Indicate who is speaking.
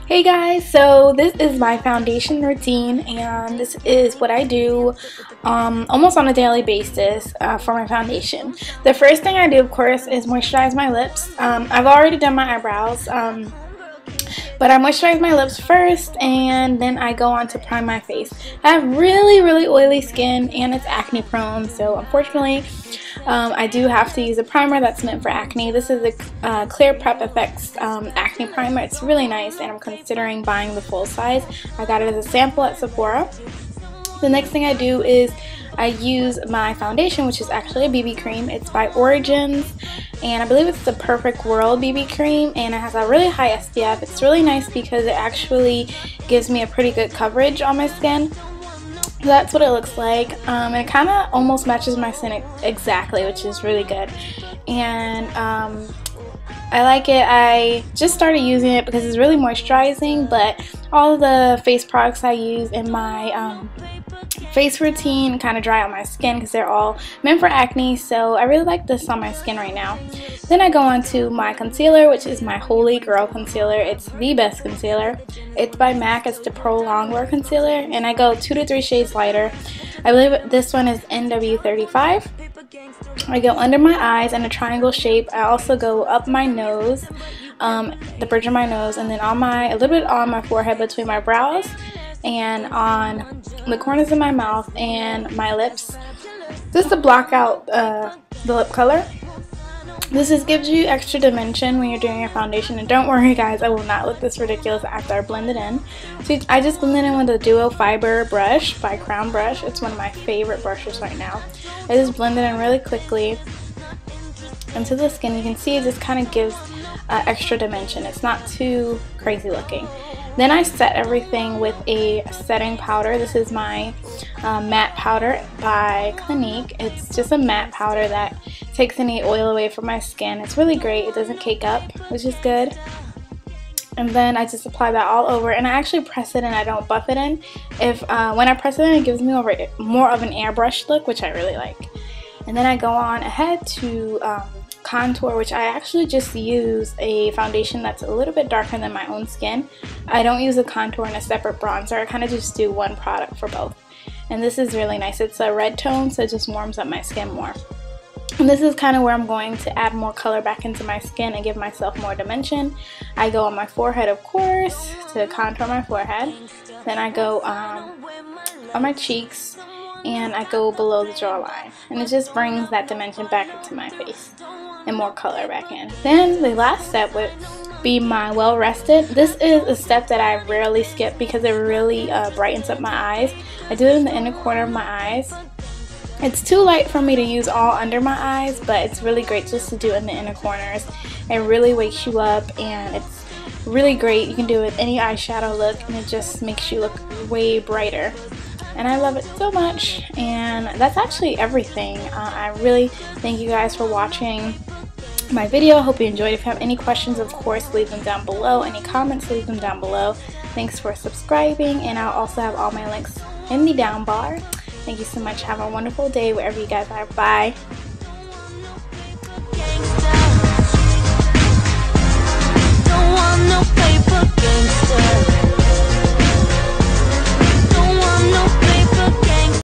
Speaker 1: Hey guys, so this is my foundation routine and this is what I do almost on a daily basis for my foundation. The first thing I do, of course, is moisturize my lips. I've already done my eyebrows, but I moisturize my lips first and then I go on to prime my face. I have really oily skin and it's acne prone, so unfortunately I do have to use a primer that's meant for acne. This is a Clear Prep Effects acne primer. It's really nice and I'm considering buying the full size. I got it as a sample at Sephora. The next thing I do is I use my foundation, which is actually a BB cream. It's by Origins and I believe it's the Perfect World BB cream and it has a really high SPF. It's really nice because it actually gives me a pretty good coverage on my skin. So that's what it looks like, and it kind of almost matches my skin exactly, which is really good. And I like it. I just started using it because it's really moisturizing, but all of the face products I use in my face routine kind of dry out my skin because they're all meant for acne, so I really like this on my skin right now. Then I go on to my concealer, which is my Holy Grail concealer. It's the best concealer. It's by MAC. It's the Pro Longwear concealer and I go 2 to 3 shades lighter. I believe this one is NW35. I go under my eyes in a triangle shape. I also go up my nose, the bridge of my nose, and then on a little bit on my forehead between my brows and on the corners of my mouth and my lips, just to block out the lip color. This gives you extra dimension when you're doing your foundation, and don't worry guys, I will not look this ridiculous after I blend it in. So I just blend it in with a duo fiber brush by Crown Brush. It's one of my favorite brushes right now. I just blend it in really quickly into the skin. You can see it just kind of gives extra dimension. It's not too crazy looking. Then I set everything with a setting powder. This is my matte powder by Clinique. It's just a matte powder that takes any oil away from my skin. It's really great. It doesn't cake up, which is good. And then I just apply that all over, and I actually press it in. I don't buff it in. When I press it in, it gives me more of an airbrush look, which I really like. And then I go on ahead to contour, which I actually just use a foundation that's a little bit darker than my own skin. I don't use a contour and a separate bronzer. I kind of just do one product for both. And this is really nice. It's a red tone, so it just warms up my skin more. And this is kind of where I'm going to add more color back into my skin and give myself more dimension. I go on my forehead, of course, to contour my forehead. Then I go on my cheeks and I go below the jawline. And it just brings that dimension back into my face and more color back in. Then the last step would be my well rested. This is a step that I rarely skip because it really brightens up my eyes. I do it in the inner corner of my eyes. It's too light for me to use all under my eyes, but it's really great just to do it in the inner corners. It really wakes you up and it's really great. You can do it with any eyeshadow look and it just makes you look way brighter. And I love it so much. And that's actually everything. I really thank you guys for watching my video. Hope you enjoyed. If you have any questions, of course, leave them down below. Any comments, leave them down below. Thanks for subscribing, and I'll also have all my links in the down bar. Thank you so much. Have a wonderful day wherever you guys are. Bye.